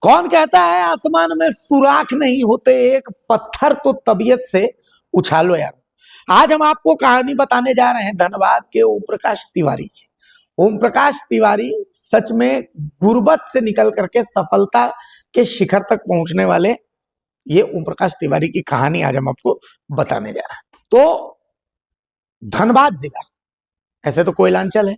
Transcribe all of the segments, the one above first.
कौन कहता है आसमान में सुराख नहीं होते, एक पत्थर तो तबीयत से उछालो यार। आज हम आपको कहानी बताने जा रहे हैं धनबाद के ओम प्रकाश तिवारी की। ओम प्रकाश तिवारी सच में गुर्बत से निकल करके सफलता के शिखर तक पहुंचने वाले ये ओम प्रकाश तिवारी की कहानी आज हम आपको बताने जा रहे हैं। तो धनबाद जिला, ऐसे तो कोयलांचल है,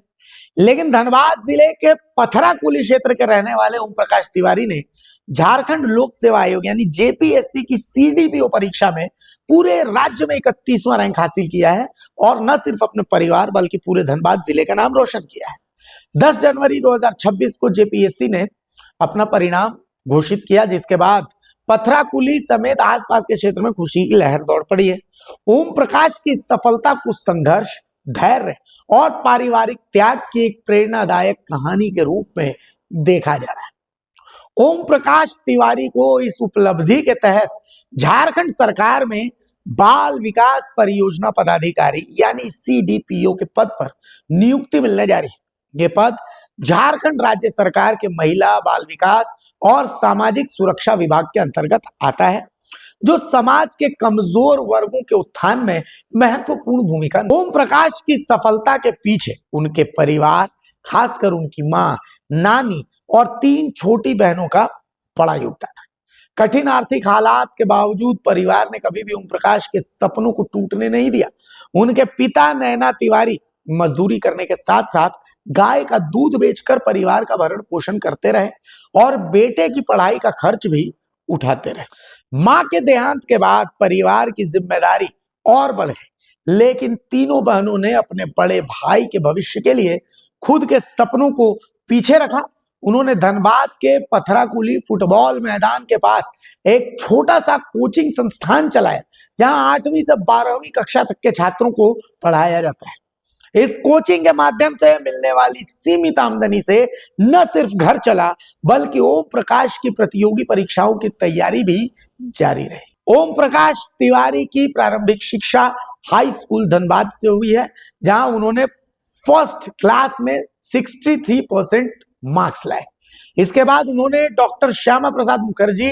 लेकिन धनबाद जिले के पथराकुली क्षेत्र के रहने वाले ओम प्रकाश तिवारी ने झारखंड लोक सेवा आयोग यानी जेपीएससी की सीडीपीओ परीक्षा में पूरे राज्य में 31वां रैंक हासिल किया है और न सिर्फ अपने परिवार बल्कि पूरे धनबाद जिले का नाम रोशन किया है। 10 जनवरी 2026 को जेपीएससी ने अपना परिणाम घोषित किया, जिसके बाद पथराकुली समेत आसपास के क्षेत्र में खुशी की लहर दौड़ पड़ी है। ओम प्रकाश की सफलता को संघर्ष, धैर्य और पारिवारिक त्याग की एक प्रेरणादायक कहानी के रूप में देखा जा रहा है। ओम प्रकाश तिवारी को इस उपलब्धि के तहत झारखंड सरकार में बाल विकास परियोजना पदाधिकारी यानी सीडीपीओ के पद पर नियुक्ति मिलने जा रही है। ये पद झारखंड राज्य सरकार के महिला, बाल विकास और सामाजिक सुरक्षा विभाग के अंतर्गत आता है, जो समाज के कमजोर वर्गों के उत्थान में महत्वपूर्ण भूमिका। ओम प्रकाश की सफलता के पीछे उनके परिवार, खासकर उनकी मां, नानी और 3 छोटी बहनों का बड़ा योगदान है। कठिन आर्थिक हालात के बावजूद परिवार ने कभी भी ओम प्रकाश के सपनों को टूटने नहीं दिया। उनके पिता नैना तिवारी मजदूरी करने के साथ साथ गाय का दूध बेचकर परिवार का भरण पोषण करते रहे और बेटे की पढ़ाई का खर्च भी उठाते रहे। मां के देहांत के बाद परिवार की जिम्मेदारी और बढ़ गई, लेकिन तीनों बहनों ने अपने बड़े भाई के भविष्य के लिए खुद के सपनों को पीछे रखा। उन्होंने धनबाद के पथराकुली फुटबॉल मैदान के पास एक छोटा सा कोचिंग संस्थान चलाया, जहां 8वीं से 12वीं कक्षा तक के छात्रों को पढ़ाया जाता है। इस कोचिंग के माध्यम से मिलने वाली सीमित आमदनी से न सिर्फ घर चला, बल्कि ओम प्रकाश की प्रतियोगी परीक्षाओं की तैयारी भी जारी रही। ओम प्रकाश तिवारी की प्रारंभिक शिक्षा हाई स्कूल धनबाद से हुई है, जहां उन्होंने फर्स्ट क्लास में 63% मार्क्स लाए। इसके बाद उन्होंने डॉक्टर श्यामा प्रसाद मुखर्जी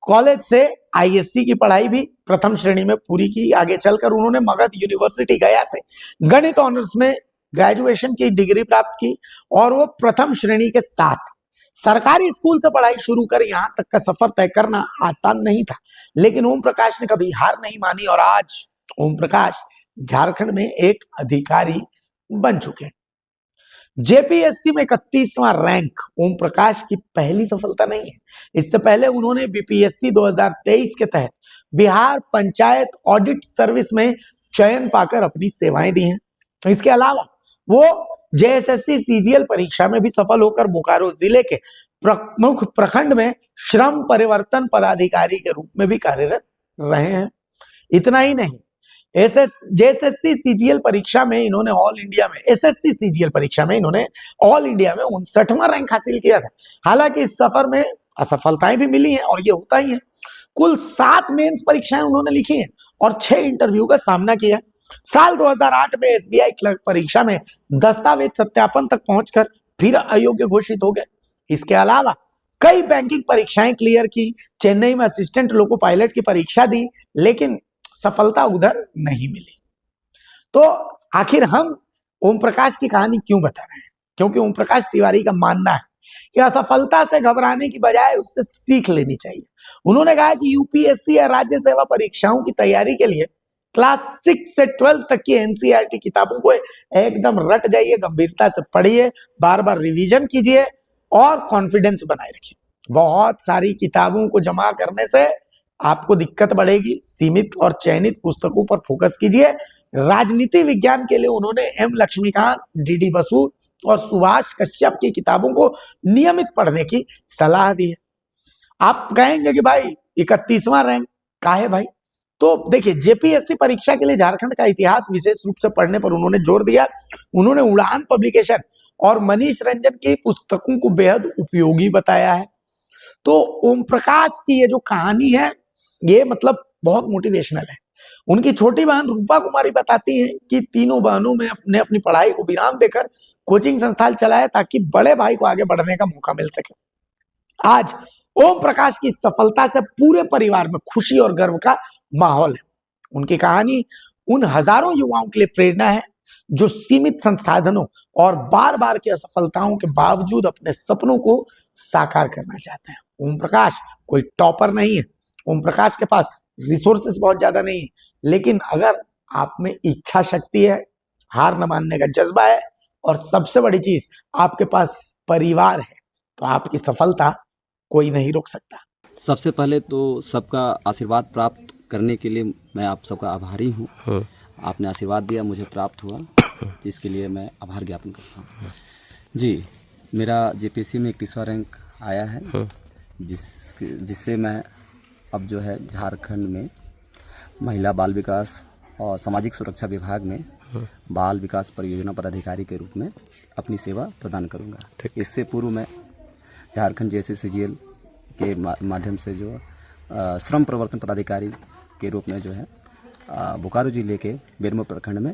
कॉलेज से आईएससी की पढ़ाई भी प्रथम श्रेणी में पूरी की। आगे चलकर उन्होंने मगध यूनिवर्सिटी गया से गणित ऑनर्स में ग्रेजुएशन की डिग्री प्राप्त की और वो प्रथम श्रेणी के साथ सरकारी स्कूल से पढ़ाई शुरू कर यहां तक का सफर तय करना आसान नहीं था, लेकिन ओम प्रकाश ने कभी हार नहीं मानी और आज ओम प्रकाश झारखंड में एक अधिकारी बन चुके हैं। जेपीएससी में 31वां रैंक ओम प्रकाश की पहली सफलता नहीं है। इससे पहले उन्होंने बीपीएससी 2023 के तहत बिहार पंचायत ऑडिट सर्विस में चयन पाकर अपनी सेवाएं दी हैं। इसके अलावा वो जेएसएससी सीजीएल परीक्षा में भी सफल होकर बोकारो जिले के प्रमुख प्रखंड में श्रम परिवर्तन पदाधिकारी के रूप में भी कार्यरत रहे हैं। इतना ही नहीं, जेएसएससी सीजीएल परीक्षा में इन्होंने ऑल इंडिया में एसएससी सीजीएल परीक्षा में इन्होंने ऑल इंडिया में 59वां रैंक हासिल किया था। हालांकि इस सफर में असफलताएं भी मिली हैं और ये होता ही है। कुल 7 मेंस परीक्षाएं उन्होंने लिखी हैं और 6 इंटरव्यू का सामना किया। साल 2008 में एसबीआई क्लर्क परीक्षा में दस्तावेज सत्यापन तक पहुंचकर फिर अयोग्य घोषित हो गए। इसके अलावा कई बैंकिंग परीक्षाएं क्लियर की, चेन्नई में असिस्टेंट लोको पायलट की परीक्षा दी, लेकिन सफलता उधर नहीं मिली। तो आखिर हम ओम प्रकाश की कहानी क्यों बता रहे हैं? क्योंकि ओम प्रकाश तिवारी का मानना है कि असफलता से घबराने की बजाय उससे सीख लेनी चाहिए। उन्होंने कहा कि यूपीएससी या राज्य सेवा परीक्षाओं की तैयारी के लिए क्लास 6 से 12 तक की एनसीईआरटी किताबों को एकदम रट जाइए, गंभीरता से पढ़िए, बार बार रिवीजन कीजिए और कॉन्फिडेंस बनाए रखिए। बहुत सारी किताबों को जमा करने से आपको दिक्कत बढ़ेगी। सीमित और चयनित पुस्तकों पर फोकस कीजिए। राजनीति विज्ञान के लिए उन्होंने एम लक्ष्मीकांत, डीडी बसु और सुभाष कश्यप की किताबों को नियमित पढ़ने की सलाह दी है। आप कहेंगे कि भाई 31वां रैंक काहे भाई? तो देखिए, जेपीएससी परीक्षा के लिए झारखंड का इतिहास विशेष रूप से पढ़ने पर उन्होंने जोर दिया। उन्होंने उड़ान पब्लिकेशन और मनीष रंजन की पुस्तकों को बेहद उपयोगी बताया है। तो ओम प्रकाश की ये जो कहानी है, ये मतलब बहुत मोटिवेशनल है। उनकी छोटी बहन रूपा कुमारी बताती हैं कि तीनों बहनों में अपने अपनी पढ़ाई को विराम देकर कोचिंग संस्थान चलाया ताकि बड़े भाई को आगे बढ़ने का मौका मिल सके। आज ओम प्रकाश की सफलता से पूरे परिवार में खुशी और गर्व का माहौल है। उनकी कहानी उन हजारों युवाओं के लिए प्रेरणा है जो सीमित संसाधनों और बार बार की असफलताओं के बावजूद अपने सपनों को साकार करना चाहते हैं। ओम प्रकाश कोई टॉपर नहीं है। ओम प्रकाश के पास रिसोर्सेस बहुत ज्यादा नहीं है, लेकिन अगर आप में इच्छा शक्ति है, हार न मानने का जज्बा है और सबसे बड़ी चीज आपके पास परिवार है, तो आपकी सफलता कोई नहीं रोक सकता। सबसे पहले तो सबका आशीर्वाद प्राप्त करने के लिए मैं आप सबका आभारी हूँ। आपने आशीर्वाद दिया, मुझे प्राप्त हुआ, जिसके लिए मैं आभार ज्ञापन करता हूँ। जी, मेरा जेपीएससी में 31वां रैंक आया है, जिससे मैं अब जो है झारखंड में महिला बाल विकास और सामाजिक सुरक्षा विभाग में बाल विकास परियोजना पदाधिकारी के रूप में अपनी सेवा प्रदान करूँगा। इससे पूर्व मैं झारखंड JCCGL के माध्यम से जो श्रम प्रवर्तन पदाधिकारी के रूप में जो है बोकारो जिले के बेरमो प्रखंड में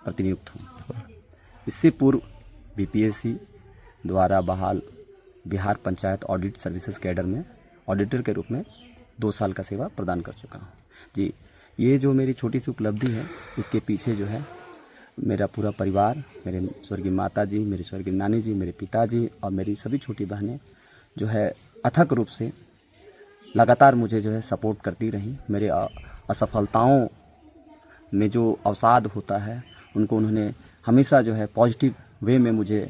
प्रतिनियुक्त हूँ। इससे पूर्व BPSC द्वारा बहाल Bihar panchayat audit services cadre में ऑडिटर के रूप में 2 साल का सेवा प्रदान कर चुका हूँ। जी, ये जो मेरी छोटी सी उपलब्धि है, इसके पीछे जो है मेरा पूरा परिवार, मेरे स्वर्गीय माता जी, मेरी स्वर्गीय नानी जी, मेरे पिताजी और मेरी सभी छोटी बहनें जो है अथक रूप से लगातार मुझे जो है सपोर्ट करती रहीं। मेरे असफलताओं में जो अवसाद होता है, उनको उन्होंने हमेशा जो है पॉजिटिव वे में मुझे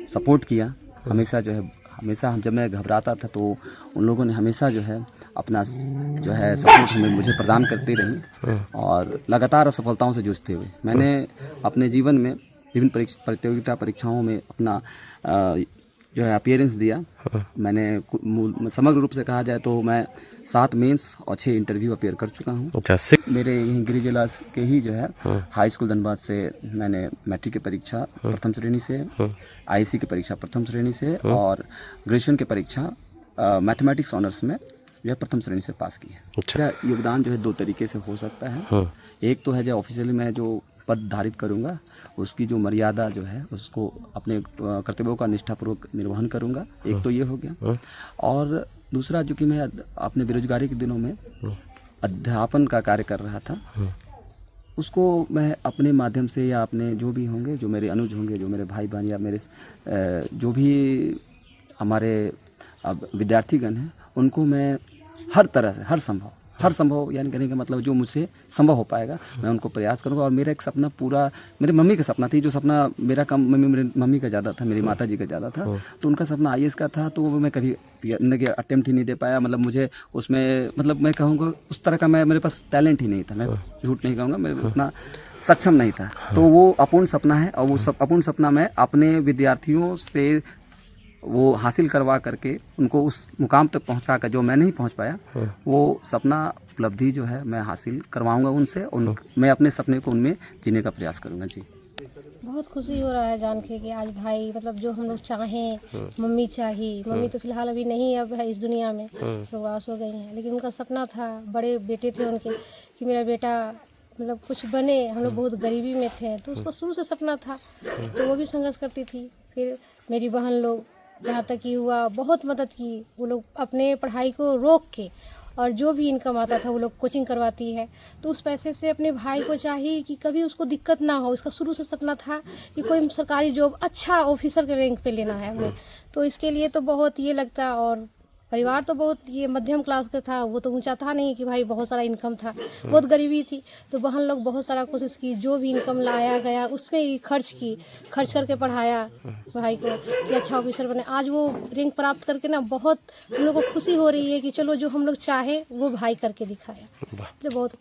सपोर्ट किया। हमेशा जब मैं घबराता था तो उन लोगों ने हमेशा जो है अपना जो है सपोर्ट हमें मुझे प्रदान करती रही और लगातार असफलताओं से जूझते हुए मैंने अपने जीवन में विभिन्न प्रतियोगिता परीक्षाओं में अपना जो है अपीयरेंस दिया। मैंने समग्र रूप से कहा जाए तो मैं 7 मेंस और 6 इंटरव्यू अपीयर कर चुका हूँ। मेरे यहीं गृह जिला के ही जो है हाई स्कूल धनबाद से मैंने मैट्रिक की परीक्षा प्रथम श्रेणी से, IC की परीक्षा प्रथम श्रेणी से और ग्रेजुएशन की परीक्षा मैथमेटिक्स ऑनर्स में यह प्रथम श्रेणी से पास की है। अच्छा, योगदान जो है 2 तरीके से हो सकता है। एक तो है जो ऑफिशियली मैं जो पद धारित करूंगा, उसकी जो मर्यादा जो है उसको अपने कर्तव्यों का निष्ठापूर्वक निर्वहन करूंगा। एक तो ये हो गया, और दूसरा जो कि मैं अपने बेरोजगारी के दिनों में अध्यापन का कार्य कर रहा था, उसको मैं अपने माध्यम से या अपने जो भी होंगे, जो मेरे अनुज होंगे, जो मेरे भाई बहन या मेरे जो भी हमारे विद्यार्थीगण हैं, उनको मैं हर तरह से हर संभव यानी कहने का मतलब जो मुझसे संभव हो पाएगा मैं उनको प्रयास करूंगा। और मेरा एक सपना पूरा मेरी मम्मी का सपना थी, जो सपना मेरा कम मेरी मम्मी का ज़्यादा था, मेरी माता जी का ज़्यादा था, तो उनका सपना IAS का था, तो वो मैं कभी अटेम्प्ट ही नहीं दे पाया। मतलब मुझे उसमें मतलब मैं कहूँगा उस तरह का मेरे पास टैलेंट ही नहीं था, मैं झूठ नहीं कहूँगा, मैं उतना सक्षम नहीं था। तो वो अपूर्ण सपना है और वो अपूर्ण सपना मैं अपने विद्यार्थियों से वो हासिल करवा करके उनको उस मुकाम तक पहुंचा कर जो मैं नहीं पहुंच पाया, वो सपना उपलब्धि जो है मैं हासिल करवाऊंगा उनसे, मैं अपने सपने को उनमें जीने का प्रयास करूंगा। जी, बहुत खुशी हो रहा है जान के कि आज भाई मतलब जो हम लोग चाहें, मम्मी चाहिए, मम्मी तो फिलहाल अभी नहीं अब है इस दुनिया में, स्वर्गवास हो गई हैं, लेकिन उनका सपना था, बड़े बेटे थे उनके कि मेरा बेटा मतलब कुछ बने। हम लोग बहुत गरीबी में थे, तो उसको शुरू से सपना था, तो वो भी संघर्ष करती थी। फिर मेरी बहन लोग यहाँ तक ही हुआ, बहुत मदद की। वो लोग अपने पढ़ाई को रोक के और जो भी इनकम आता था वो लोग कोचिंग करवाती है, तो उस पैसे से अपने भाई को चाहिए कि कभी उसको दिक्कत ना हो। इसका शुरू से सपना था कि कोई सरकारी जॉब अच्छा ऑफिसर के रैंक पे लेना है हमें, तो इसके लिए तो बहुत ये लगता। और परिवार तो बहुत ये मध्यम क्लास का था, वो तो ऊंचा था नहीं कि भाई बहुत सारा इनकम था, बहुत गरीबी थी। तो बहन लोग बहुत सारा कोशिश की, जो भी इनकम लाया गया उसमें ही खर्च करके पढ़ाया भाई को कि अच्छा ऑफिसर बने। आज वो रैंक प्राप्त करके ना बहुत हम लोग को खुशी हो रही है कि चलो जो हम लोग चाहे वो भाई करके दिखाया, तो बहुत